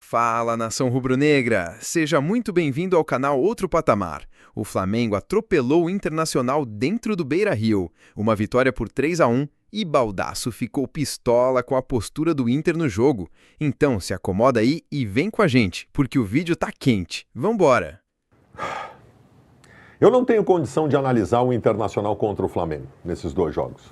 Fala, nação rubro-negra! Seja muito bem-vindo ao canal Outro Patamar. O Flamengo atropelou o Internacional dentro do Beira-Rio. Uma vitória por 3-1 e Baldasso ficou pistola com a postura do Inter no jogo. Então se acomoda aí e vem com a gente, porque o vídeo tá quente. Vambora! Eu não tenho condição de analisar o Internacional contra o Flamengo nesses dois jogos,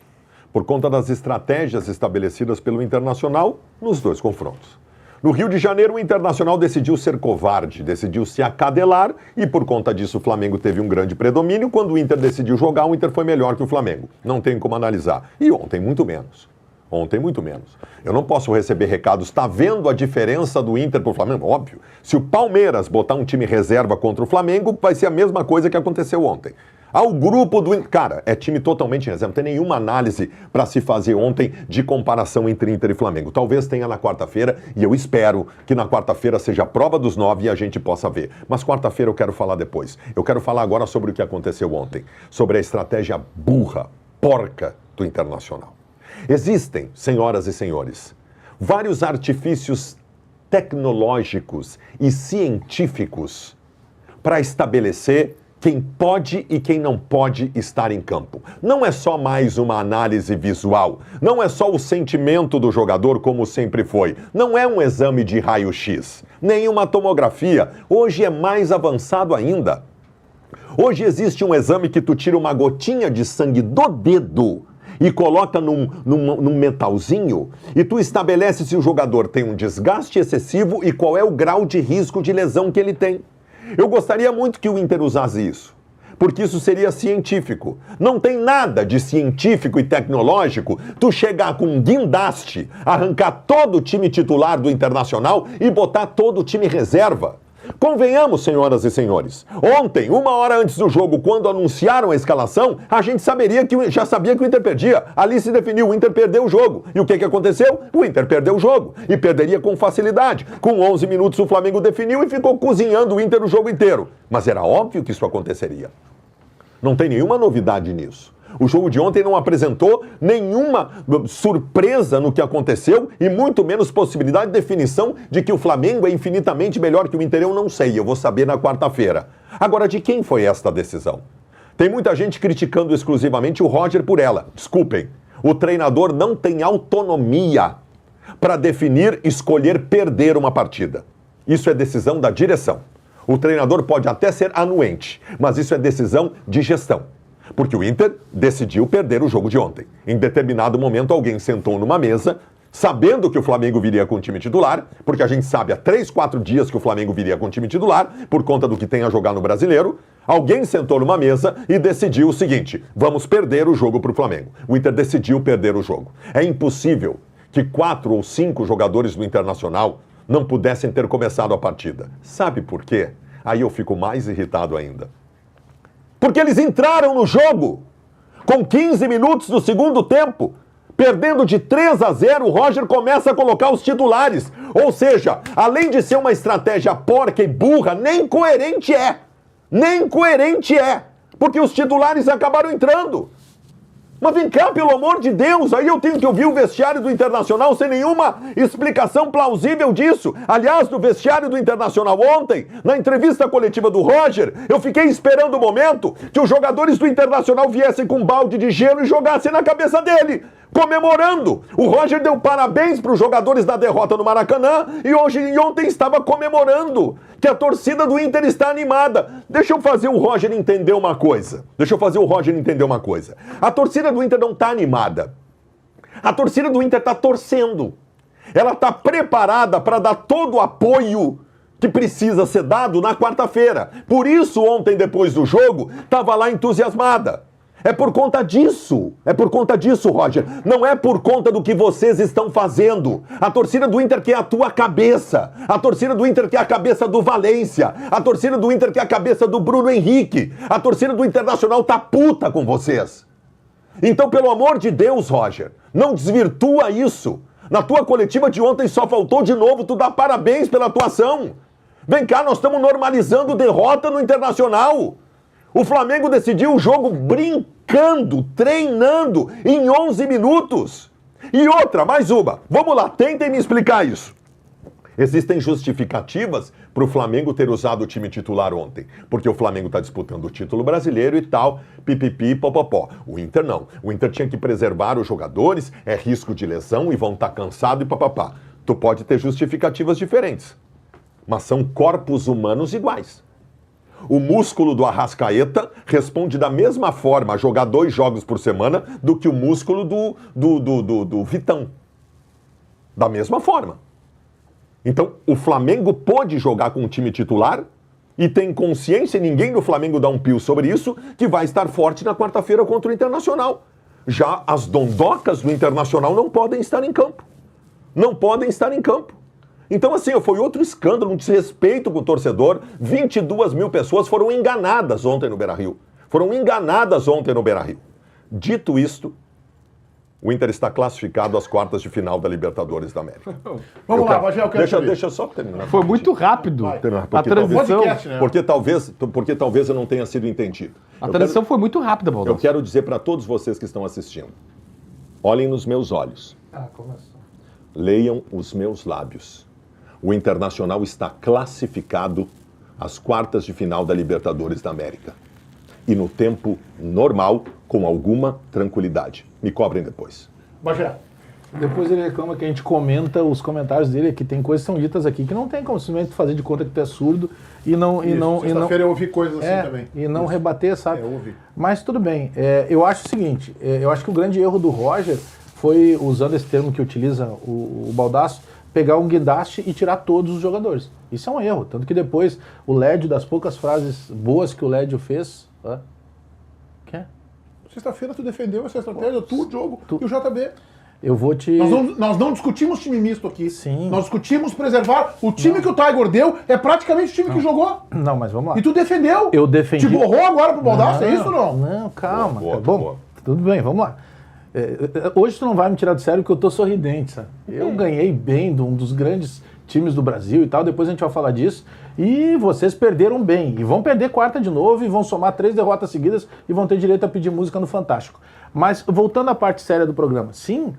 por conta das estratégias estabelecidas pelo Internacional nos dois confrontos. No Rio de Janeiro, o Internacional decidiu ser covarde, decidiu se acadelar e, por conta disso, o Flamengo teve um grande predomínio. Quando o Inter decidiu jogar, o Inter foi melhor que o Flamengo. Não tem como analisar. E ontem, muito menos. Ontem, muito menos. Eu não posso receber recados. Está vendo a diferença do Inter para o Flamengo? Óbvio. Se o Palmeiras botar um time reserva contra o Flamengo, vai ser a mesma coisa que aconteceu ontem. Ao grupo do... Cara, é time totalmente reserva. Não tem nenhuma análise para se fazer ontem de comparação entre Inter e Flamengo. Talvez tenha na quarta-feira, e eu espero que na quarta-feira seja a prova dos 9 e a gente possa ver. Mas quarta-feira eu quero falar depois. Eu quero falar agora sobre o que aconteceu ontem. Sobre a estratégia burra, porca do Internacional. Existem, senhoras e senhores, vários artifícios tecnológicos e científicos para estabelecer quem pode e quem não pode estar em campo. Não é só mais uma análise visual, não é só o sentimento do jogador como sempre foi, não é um exame de raio-x, nem uma tomografia. Hoje é mais avançado ainda. Hoje existe um exame que tu tira uma gotinha de sangue do dedo e coloca num metalzinho e tu estabelece se o jogador tem um desgaste excessivo e qual é o grau de risco de lesão que ele tem. Eu gostaria muito que o Inter usasse isso, porque isso seria científico. Não tem nada de científico e tecnológico tu chegar com um guindaste, arrancar todo o time titular do Internacional e botar todo o time reserva. Convenhamos, senhoras e senhores, ontem, 1 hora antes do jogo, quando anunciaram a escalação, a gente já sabia que o Inter perdia. Ali se definiu, o Inter perdeu o jogo. E o que aconteceu? O Inter perdeu o jogo e perderia com facilidade. Com 11 minutos o Flamengo definiu e ficou cozinhando o Inter o jogo inteiro. Mas era óbvio que isso aconteceria. Não tem nenhuma novidade nisso. O jogo de ontem não apresentou nenhuma surpresa no que aconteceu e muito menos possibilidade de definição de que o Flamengo é infinitamente melhor que o Inter. Eu não sei, eu vou saber na quarta-feira. Agora, de quem foi esta decisão? Tem muita gente criticando exclusivamente o Roger por ela. Desculpem, o treinador não tem autonomia para definir, escolher, perder uma partida. Isso é decisão da direção. O treinador pode até ser anuente, mas isso é decisão de gestão. Porque o Inter decidiu perder o jogo de ontem. Em determinado momento, alguém sentou numa mesa, sabendo que o Flamengo viria com o time titular, porque a gente sabe há 3, 4 dias que o Flamengo viria com o time titular, por conta do que tem a jogar no Brasileiro. Alguém sentou numa mesa e decidiu o seguinte: vamos perder o jogo para o Flamengo. O Inter decidiu perder o jogo. É impossível que 4 ou 5 jogadores do Internacional não pudessem ter começado a partida. Sabe por quê? Aí eu fico mais irritado ainda. Porque eles entraram no jogo com 15 minutos do segundo tempo, perdendo de 3-0, o Roger começa a colocar os titulares. Ou seja, além de ser uma estratégia porca e burra, nem coerente é. Nem coerente é. Porque os titulares acabaram entrando. Mas vem cá, pelo amor de Deus, aí eu tenho que ouvir o vestiário do Internacional sem nenhuma explicação plausível disso. Aliás, no vestiário do Internacional ontem, na entrevista coletiva do Roger, eu fiquei esperando o momento que os jogadores do Internacional viessem com um balde de gelo e jogassem na cabeça dele, comemorando. O Roger deu parabéns para os jogadores da derrota no Maracanã e ontem estava comemorando que a torcida do Inter está animada. Deixa eu fazer o Roger entender uma coisa. A torcida do Inter não está animada. A torcida do Inter está torcendo. Ela está preparada para dar todo o apoio que precisa ser dado na quarta-feira. Por isso, ontem, depois do jogo, estava lá entusiasmada. É por conta disso, Roger. Não é por conta do que vocês estão fazendo. A torcida do Inter quer a tua cabeça. A torcida do Inter quer a cabeça do Valência. A torcida do Inter quer a cabeça do Bruno Henrique. A torcida do Internacional tá puta com vocês. Então, pelo amor de Deus, Roger, não desvirtua isso. Na tua coletiva de ontem só faltou de novo tu dar parabéns pela atuação. Vem cá, nós estamos normalizando derrota no Internacional. O Flamengo decidiu o jogo brincando, treinando em 11 minutos. E outra, mais uma. Vamos lá, tentem me explicar isso. Existem justificativas para o Flamengo ter usado o time titular ontem, porque o Flamengo está disputando o título brasileiro e tal, pipipi, popopó. O Inter não. O Inter tinha que preservar os jogadores, é risco de lesão e vão estar cansados e papapá. Tu pode ter justificativas diferentes, mas são corpos humanos iguais. O músculo do Arrascaeta responde da mesma forma a jogar 2 jogos por semana do que o músculo do Vitão. Da mesma forma. Então, o Flamengo pode jogar com o time titular e tem consciência, e ninguém do Flamengo dá um pio sobre isso, que vai estar forte na quarta-feira contra o Internacional. Já as dondocas do Internacional não podem estar em campo. Não podem estar em campo. Então, assim, foi outro escândalo, um desrespeito com o torcedor. 22 mil pessoas foram enganadas ontem no Beira-Rio. Foram enganadas ontem no Beira-Rio. Dito isto, o Inter está classificado às quartas de final da Libertadores da América. Vamos lá, Bagé, eu quero deixa eu só terminar. Foi muito rápido. A transição. Porque talvez eu não tenha sido entendido. A transição foi muito rápida, Eu Baldassi. quero dizer para todos vocês que estão assistindo. Olhem nos meus olhos. começou. Leiam os meus lábios. O Internacional está classificado às quartas de final da Libertadores da América. E no tempo normal, com alguma tranquilidade. Me cobrem depois. Bagé. Depois ele reclama que a gente comenta os comentários dele, que tem coisas que são ditas aqui que não tem como simplesmente fazer de conta que tu é surdo e não... Sexta-feira eu ouvi coisas assim também. E não rebater, sabe? eu ouvi. Mas tudo bem. Eu acho o seguinte, eu acho que o grande erro do Roger foi, usando esse termo que utiliza o Baldasso, pegar um guindaste e tirar todos os jogadores. Isso é um erro. Tanto que depois o Lédio, das poucas frases boas que o Lédio fez... Quer? Sexta-feira tu defendeu a sexta-feira, tu, o Diogo e o JB. Eu vou te... Nós não discutimos time misto aqui. Sim. Nós discutimos preservar. O time que o Tiger deu é praticamente o time que jogou. Não, mas vamos lá. E tu defendeu. Eu defendi. Te borrou agora pro Baldasso, é isso ou não? Não, calma. Boa, Bom, boa. tudo bem, vamos lá. Hoje tu não vai me tirar do sério porque eu tô sorridente, sabe? Eu ganhei bem de um dos grandes times do Brasil e tal, depois a gente vai falar disso. E vocês perderam bem. E vão perder quarta de novo e vão somar 3 derrotas seguidas e vão ter direito a pedir música no Fantástico. Mas voltando à parte séria do programa, sim,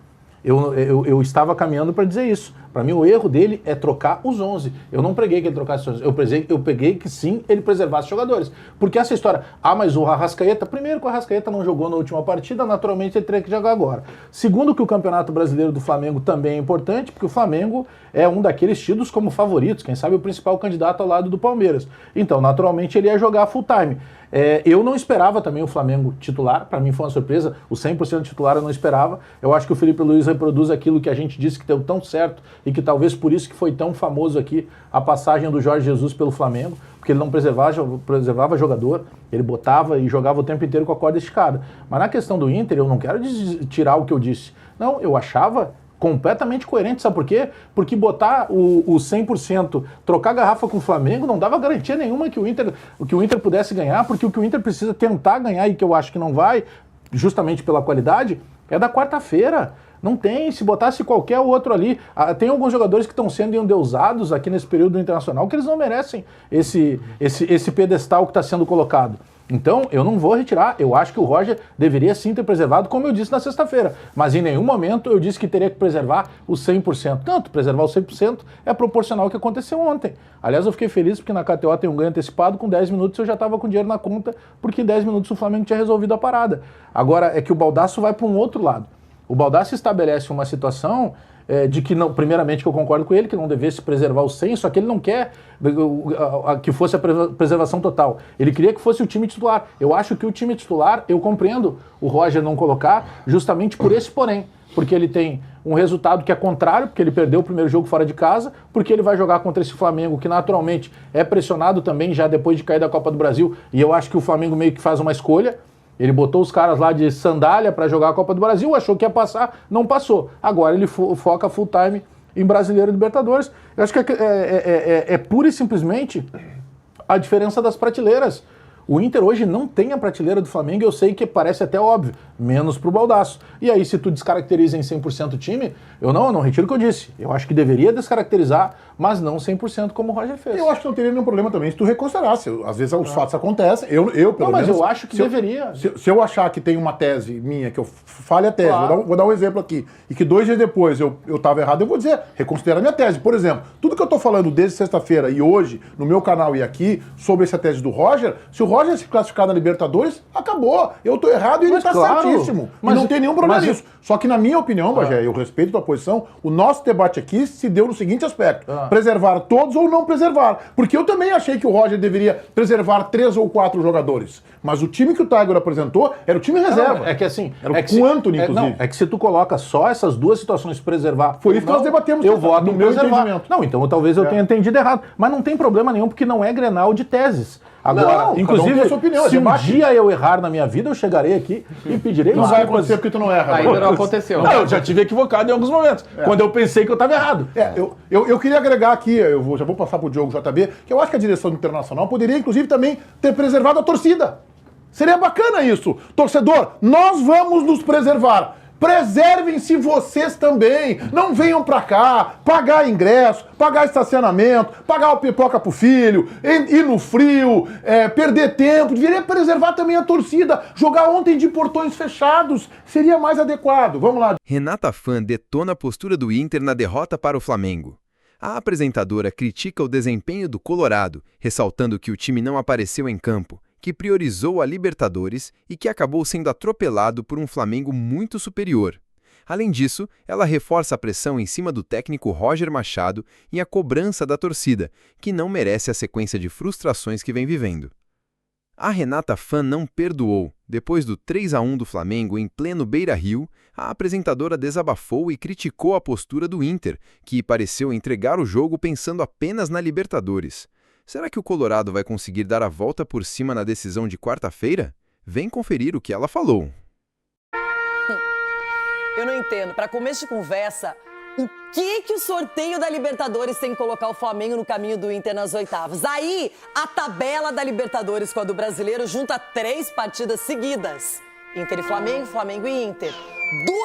eu estava caminhando para dizer isso. Para mim, o erro dele é trocar os 11. Eu não preguei que ele trocasse os 11. Eu peguei que sim, ele preservasse jogadores. Porque essa história, mas o Arrascaeta, primeiro que o Arrascaeta não jogou na última partida, naturalmente ele teria que jogar agora. Segundo que o Campeonato Brasileiro do Flamengo também é importante, porque o Flamengo é um daqueles tidos como favoritos, quem sabe o principal candidato ao lado do Palmeiras. Então, naturalmente, ele ia jogar full time. Eu não esperava também o Flamengo titular, para mim foi uma surpresa, o 100% titular eu não esperava. Eu acho que o Felipe Luiz reproduz aquilo que a gente disse que deu tão certo e que talvez por isso que foi tão famoso aqui a passagem do Jorge Jesus pelo Flamengo, porque ele não preservava jogador, ele botava e jogava o tempo inteiro com a corda esticada. Mas na questão do Inter, eu não quero tirar o que eu disse. Não, eu achava completamente coerente, sabe por quê? Porque botar o 100%, trocar garrafa com o Flamengo, não dava garantia nenhuma que o Inter pudesse ganhar, porque o que o Inter precisa tentar ganhar, e que eu acho que não vai, justamente pela qualidade, é da quarta-feira. Não tem, se botasse qualquer outro ali, tem alguns jogadores que estão sendo endeusados aqui nesse período do Internacional, que eles não merecem esse pedestal que está sendo colocado. Então, eu não vou retirar, eu acho que o Roger deveria sim ter preservado, como eu disse na sexta-feira, mas em nenhum momento eu disse que teria que preservar os 100%. Tanto, preservar os 100% é proporcional ao que aconteceu ontem. Aliás, eu fiquei feliz porque na KTO tem um ganho antecipado, com 10 minutos eu já estava com dinheiro na conta, porque em 10 minutos o Flamengo tinha resolvido a parada. Agora, é que o Baldasso vai para um outro lado. O Baldasso estabelece uma situação de que, não, primeiramente, que eu concordo com ele, que não devesse preservar o 100, só que ele não quer que fosse a preservação total. Ele queria que fosse o time titular. Eu acho que o time titular, eu compreendo o Roger não colocar, justamente por esse porém. Porque ele tem um resultado que é contrário, porque ele perdeu o primeiro jogo fora de casa, porque ele vai jogar contra esse Flamengo, que naturalmente é pressionado também já depois de cair da Copa do Brasil, e eu acho que o Flamengo meio que faz uma escolha. Ele botou os caras lá de sandália para jogar a Copa do Brasil, achou que ia passar, não passou. Agora ele foca full time em Brasileiro e Libertadores. Eu acho que é pura e simplesmente a diferença das prateleiras. O Inter hoje não tem a prateleira do Flamengo, eu sei que parece até óbvio, menos pro Baldasso. E aí, se tu descaracteriza em 100% o time, eu não retiro o que eu disse. Eu acho que deveria descaracterizar, mas não 100% como o Roger fez. Eu acho que não teria nenhum problema também se tu reconsiderasse. Às vezes os fatos acontecem. Eu pelo mas menos... eu acho que deveria. Se eu achar que tem uma tese minha, que eu fale a tese, Claro. vou dar um exemplo aqui, e que 2 dias depois eu tava errado, eu vou dizer, reconsidera a minha tese. Por exemplo, tudo que eu tô falando desde sexta-feira e hoje, no meu canal e aqui, sobre essa tese do Roger, se o Roger se classificar na Libertadores, acabou. Eu tô errado e ele Mas tá claro. certíssimo. Mas- e não tem nenhum problema mas- nisso. Só que na minha opinião, Bagé, eu respeito a tua posição, o nosso debate aqui se deu no seguinte aspecto. Preservar todos ou não preservar. Porque eu também achei que o Roger deveria preservar 3 ou 4 jogadores. Mas o time que o Tiger apresentou era o time reserva. É que assim... Era é com que o Antony, inclusive. Não, é que se tu coloca só essas duas situações preservar... Foi isso que nós debatemos, Eu voto no em meu preservar. entendimento. Não, então talvez eu tenha entendido errado. Mas não tem problema nenhum, porque não é Grenal de teses. Agora, Não, cada um inclusive, tem a sua opinião, é se um debate. dia eu errar na minha vida, eu chegarei aqui e pedirei Não vai desculpas. acontecer porque tu não erra. Ainda não Bagé. aconteceu. Não, eu já tive equivocado em alguns momentos, quando eu pensei que eu estava errado. Eu queria agregar aqui, já vou passar pro Diogo JB, que eu acho que a direção do Internacional poderia, inclusive, também ter preservado a torcida. Seria bacana isso. Torcedor, nós vamos nos preservar. Preservem-se vocês também. Não venham pra cá pagar ingresso, pagar estacionamento, pagar o pipoca pro filho, ir no frio, perder tempo. Deveria preservar também a torcida. Jogar ontem de portões fechados seria mais adequado. Vamos lá. Renata Fã detona a postura do Inter na derrota para o Flamengo. A apresentadora critica o desempenho do Colorado, ressaltando que o time não apareceu em campo, que priorizou a Libertadores e que acabou sendo atropelado por um Flamengo muito superior. Além disso, ela reforça a pressão em cima do técnico Roger Machado e a cobrança da torcida, que não merece a sequência de frustrações que vem vivendo. A Renata Fã não perdoou. Depois do 3-1 do Flamengo em pleno Beira-Rio, a apresentadora desabafou e criticou a postura do Inter, que pareceu entregar o jogo pensando apenas na Libertadores. Será que o Colorado vai conseguir dar a volta por cima na decisão de quarta-feira? Vem conferir o que ela falou. Eu não entendo. Para começo de conversa, o que o sorteio da Libertadores tem que colocar o Flamengo no caminho do Inter nas oitavas? Aí, a tabela da Libertadores com a do Brasileiro junta 3 partidas seguidas. Inter e Flamengo, Flamengo e Inter.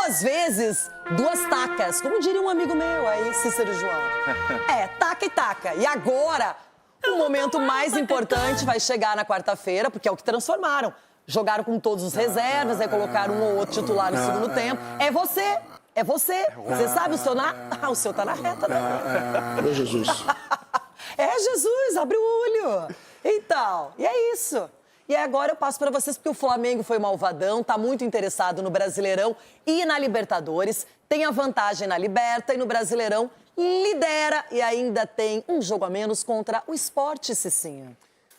2 vezes, 2 tacas. Como diria um amigo meu aí, Cícero João. Taca e taca. E agora, o momento mais importante vai chegar na quarta-feira, porque é o que transformaram. Jogaram com todos os reservas, aí colocaram um ou outro titular no segundo tempo. É você. É você. Você sabe o seu o seu tá na reta, né? Meu Jesus. É Jesus, abre o olho. Então, e é isso. E agora eu passo para vocês, porque o Flamengo foi malvadão, tá muito interessado no Brasileirão e na Libertadores. Tem a vantagem na Liberta e no Brasileirão lidera e ainda tem um jogo a menos contra o Sport, Cicinha.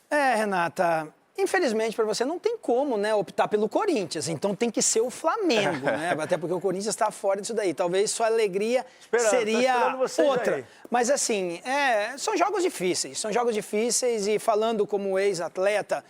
Renata, infelizmente para você não tem como, né, optar pelo Corinthians, então tem que ser o Flamengo, né? Até porque o Corinthians está fora disso daí. Talvez sua alegria seria outra. Aí. Mas assim, são jogos difíceis e falando como ex-atleta,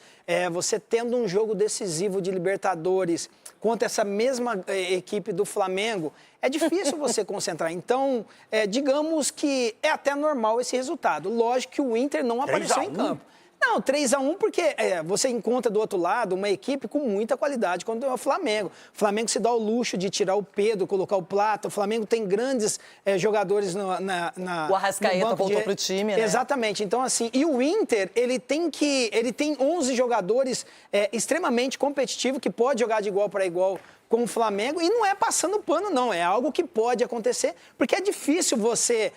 você tendo um jogo decisivo de Libertadores contra essa mesma equipe do Flamengo, é difícil você concentrar. Então, digamos que é até normal esse resultado. Lógico que o Inter não apareceu em campo. Não, 3-1 porque você encontra do outro lado uma equipe com muita qualidade, quando é o Flamengo. O Flamengo se dá o luxo de tirar o Pedro, colocar o Plata. O Flamengo tem grandes jogadores o Arrascaeta voltou pro time, né? Exatamente. Então, assim, e o Inter, ele tem 11 jogadores extremamente competitivos, que pode jogar de igual para igual com o Flamengo, e não é passando pano, não. É algo que pode acontecer, porque é difícil você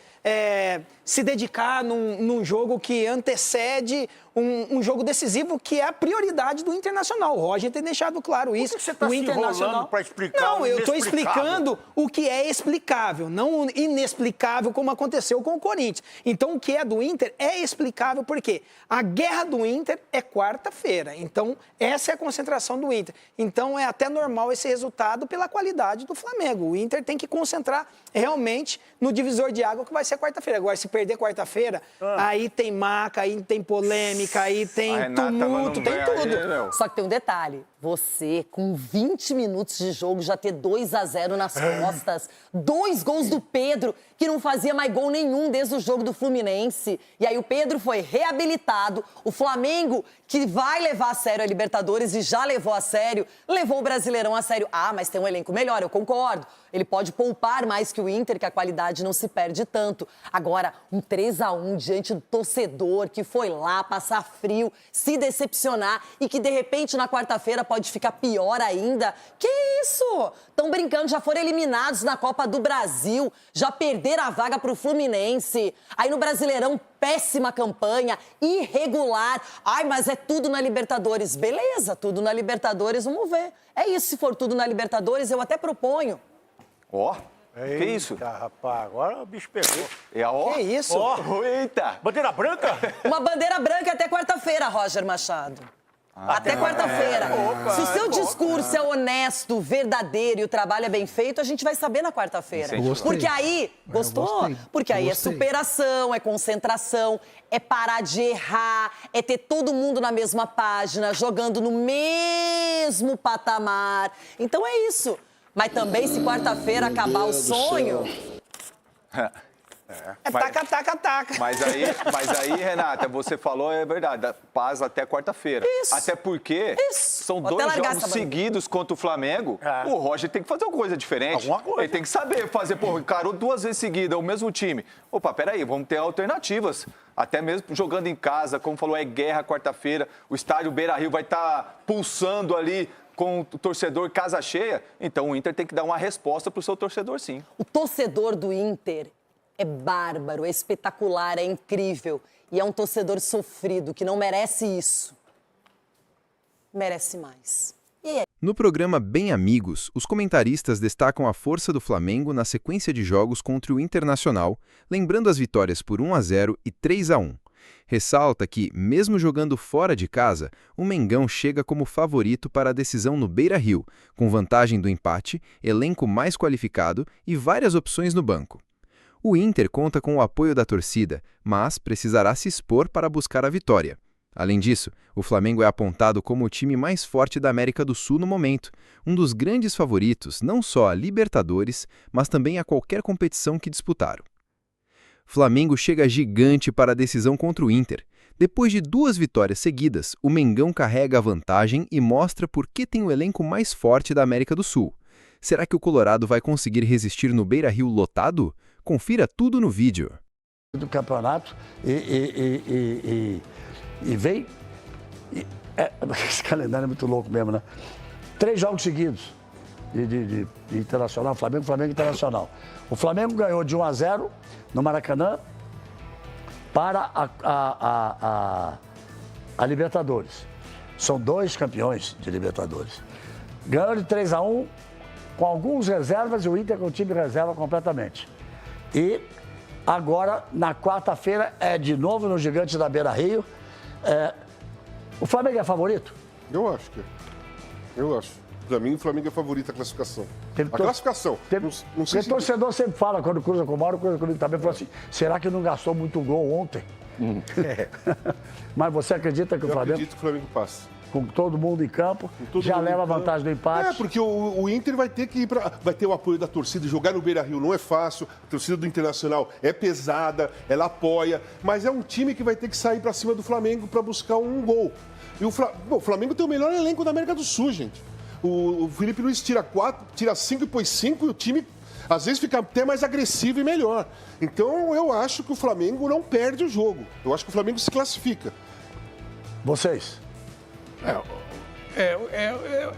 se dedicar num jogo que antecede um jogo decisivo, que é a prioridade do Internacional. O Roger tem deixado claro isso. Por que você está o se Internacional enrolando para explicar Não, o eu estou inexplicável? explicando o que é explicável, não o inexplicável como aconteceu com o Corinthians. Então, o que é do Inter é explicável, porque a guerra do Inter é quarta-feira. Então, essa é a concentração do Inter. Então, é até normal esse resultado pela qualidade do Flamengo. O Inter tem que concentrar realmente no divisor de água que vai ser quarta-feira. Agora, se perder quarta-feira, aí tem maca, aí tem polêmica, aí tem tumulto, tem tudo. Só que tem um detalhe. Você, com 20 minutos de jogo, já ter 2-0 nas costas. 2 gols do Pedro, que não fazia mais gol nenhum desde o jogo do Fluminense. E aí o Pedro foi reabilitado. O Flamengo, que vai levar a sério a Libertadores e já levou a sério, levou o Brasileirão a sério. Ah, mas tem um elenco melhor, eu concordo. Ele pode poupar mais que o Inter, que a qualidade não se perde tanto. Agora, um 3-1 diante do torcedor que foi lá passar frio, se decepcionar e que, de repente, na quarta-feira pode ficar pior ainda. Que isso? Estão brincando, já foram eliminados na Copa do Brasil, já perderam a vaga pro Fluminense. Aí no Brasileirão, péssima campanha, irregular. Ai, mas é tudo na Libertadores. Beleza, tudo na Libertadores, vamos ver. É isso, se for tudo na Libertadores, eu até proponho. Ó, que isso? Rapaz, agora o bicho pegou. Que isso? Eita! Bandeira branca? Uma bandeira branca até quarta-feira, Roger Machado. Até quarta-feira. Se o seu discurso é honesto, verdadeiro e o trabalho é bem feito, a gente vai saber na quarta-feira. Porque aí, gostou? Porque aí é superação, é concentração, é parar de errar, é ter todo mundo na mesma página, jogando no mesmo patamar. Então é isso. Mas também, se quarta-feira acabar o sonho... Taca. Mas aí, Renata, você falou, é verdade, paz até quarta-feira. Isso. Até porque são Vou 2 até largar jogos essa seguidos contra o Flamengo. O Roger tem que fazer uma coisa diferente. Alguma coisa. Ele tem que saber fazer, encarou 2 vezes seguidas o mesmo time. Opa, peraí, vamos ter alternativas. Até mesmo jogando em casa, como falou, é guerra quarta-feira. O estádio Beira-Rio vai estar pulsando ali com o torcedor casa cheia. Então o Inter tem que dar uma resposta para o seu torcedor, sim. O torcedor do Inter é bárbaro, é espetacular, é incrível. E é um torcedor sofrido, que não merece isso. Merece mais. E é. No programa Bem Amigos, os comentaristas destacam a força do Flamengo na sequência de jogos contra o Internacional, lembrando as vitórias por 1-0 e 3-1. Ressalta que, mesmo jogando fora de casa, o Mengão chega como favorito para a decisão no Beira-Rio, com vantagem do empate, elenco mais qualificado e várias opções no banco. O Inter conta com o apoio da torcida, mas precisará se expor para buscar a vitória. Além disso, o Flamengo é apontado como o time mais forte da América do Sul no momento, um dos grandes favoritos não só a Libertadores, mas também a qualquer competição que disputaram. Flamengo chega gigante para a decisão contra o Inter. Depois de 2 vitórias seguidas, o Mengão carrega a vantagem e mostra por que tem o elenco mais forte da América do Sul. Será que o Colorado vai conseguir resistir no Beira-Rio lotado? Confira tudo no vídeo. Do campeonato e vem... esse calendário é muito louco mesmo, né? 3 jogos seguidos de Internacional, Flamengo Internacional. O Flamengo ganhou de 1-0 no Maracanã para a Libertadores. São 2 campeões de Libertadores. Ganhou de 3-1 com alguns reservas e o Inter com o time reserva completamente. E agora, na quarta-feira, é de novo no Gigante da Beira-Rio. O Flamengo é favorito? Eu acho que é. Eu acho. Pra mim, o Flamengo é favorito a classificação. A classificação. Não sei se... O torcedor sempre fala, quando cruza com o Mauro, cruza comigo também, fala assim, será que não gastou muito gol ontem? Mas você acredita que o Flamengo... Eu acredito que o Flamengo passa. Com todo mundo em campo, já leva a vantagem do empate. Porque o Inter vai ter que ir vai ter o apoio da torcida. Jogar no Beira-Rio não é fácil. A torcida do Internacional é pesada, ela apoia. Mas é um time que vai ter que sair para cima do Flamengo para buscar um gol. E o Flamengo tem o melhor elenco da América do Sul, gente. O Felipe Luiz tira 5 e põe 5 e o time, às vezes, fica até mais agressivo e melhor. Então, eu acho que o Flamengo não perde o jogo. Eu acho que o Flamengo se classifica. Vocês?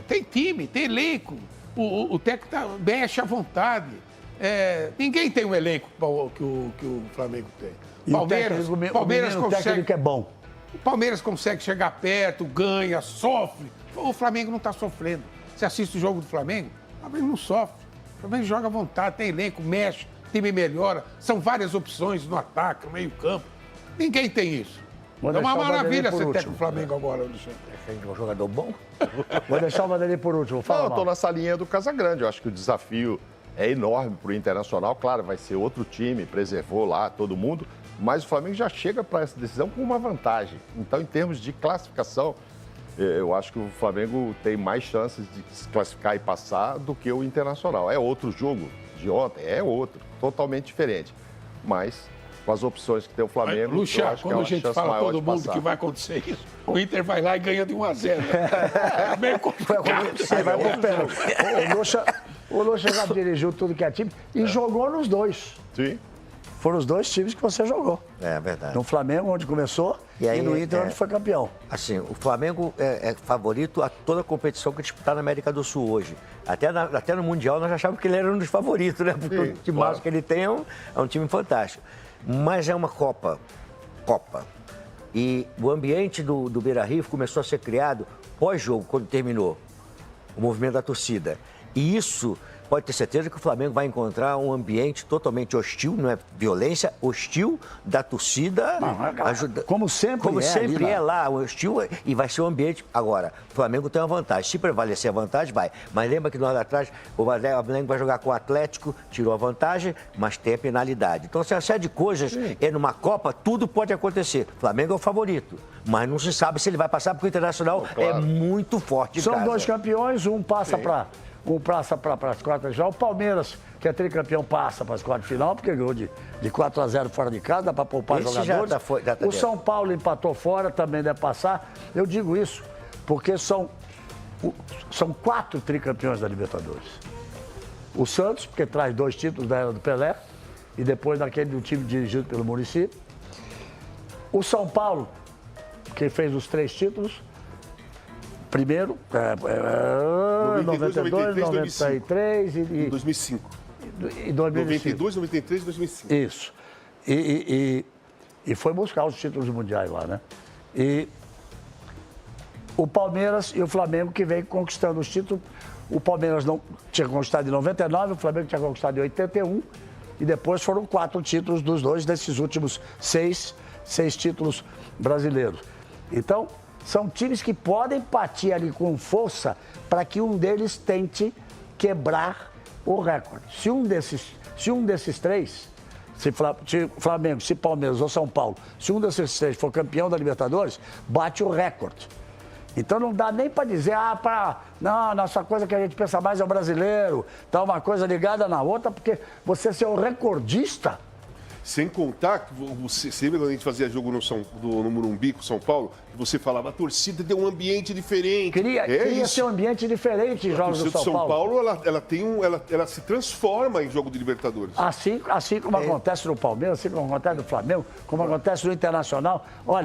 Tem time, tem elenco. O técnico mexe à vontade. Ninguém tem um elenco que o Flamengo tem. Palmeiras consegue... O técnico é bom. O Palmeiras consegue chegar perto, ganha, sofre. O Flamengo não está sofrendo. Você assiste o jogo do Flamengo, o Flamengo não sofre. O Flamengo joga à vontade, tem elenco, mexe, time melhora. São várias opções no ataque, no meio-campo. Ninguém tem isso. É uma maravilha ser técnico do Flamengo agora, Alexandre. É um jogador bom? Vou deixar o Vanderlei por último. Fala, eu estou nessa linha do Casagrande. Eu acho que o desafio é enorme para o Internacional. Claro, vai ser outro time, preservou lá todo mundo, mas o Flamengo já chega para essa decisão com uma vantagem. Então, em termos de classificação, eu acho que o Flamengo tem mais chances de se classificar e passar do que o Internacional. É outro jogo de ontem, é outro, totalmente diferente. Mas, com as opções que tem o Flamengo, Lucha, eu acho que é quando uma a gente chance fala maior todo de mundo passar. que vai acontecer isso, o Inter vai lá e ganha de 1-0. É meio complicado. Aí vai pro pênalti. O Lucha já dirigiu tudo que é time e jogou nos dois. Sim. Foram os dois times que você jogou. É verdade. No Flamengo, onde começou, e no Inter, onde foi campeão. Assim, o Flamengo é favorito a toda a competição que disputar na América do Sul hoje. Até no Mundial nós achávamos que ele era um dos favoritos, né? Porque o time que ele tem é um time fantástico. Mas é uma Copa. E o ambiente do Beira-Rio começou a ser criado pós-jogo, quando terminou o movimento da torcida. E isso, pode ter certeza que o Flamengo vai encontrar um ambiente totalmente hostil, não é violência, hostil da torcida. Como sempre é lá, hostil, e vai ser um ambiente. Agora, o Flamengo tem uma vantagem. Se prevalecer a vantagem, vai. Mas lembra que nós atrás, o Flamengo vai jogar com o Atlético, tirou a vantagem, mas tem a penalidade. Então, se a série de coisas é numa Copa, tudo pode acontecer. O Flamengo é o favorito, mas não se sabe se ele vai passar, porque o Internacional é muito forte. São dois campeões, um passa para as quartas de final. O Palmeiras, que é tricampeão, passa para as quartas de final, porque ganhou de 4-0 fora de casa, dá para poupar jogadores. O São Paulo empatou fora, também deve passar. Eu digo isso porque são 4 tricampeões da Libertadores. O Santos, porque traz 2 títulos da era do Pelé, e depois daquele do time dirigido pelo Muricy. O São Paulo, que fez os 3 títulos. Primeiro, 92, 93 e 2005. E 2005. 92, 93 e 2005. Isso. E foi buscar os títulos mundiais lá, né? E o Palmeiras e o Flamengo que vem conquistando os títulos. O Palmeiras não tinha conquistado em 99, o Flamengo tinha conquistado em 81. E depois foram 4 títulos dos dois desses últimos 6 títulos brasileiros. Então, são times que podem partir ali com força para que um deles tente quebrar o recorde. Se um desses 3, se Flamengo, se Palmeiras ou São Paulo, se um desses 3 for campeão da Libertadores, bate o recorde. Então não dá nem para dizer, não, nossa coisa que a gente pensa mais é o brasileiro, tá uma coisa ligada na outra, porque você ser o recordista. Sem contar que você lembra quando a gente fazia jogo no Morumbi com São Paulo, que você falava, a torcida tem um ambiente diferente. Queria ser um ambiente diferente em jogos do São Paulo. Ela se transforma em jogo de Libertadores. Assim como acontece no Palmeiras, assim como acontece no Flamengo, como acontece no Internacional. Olha,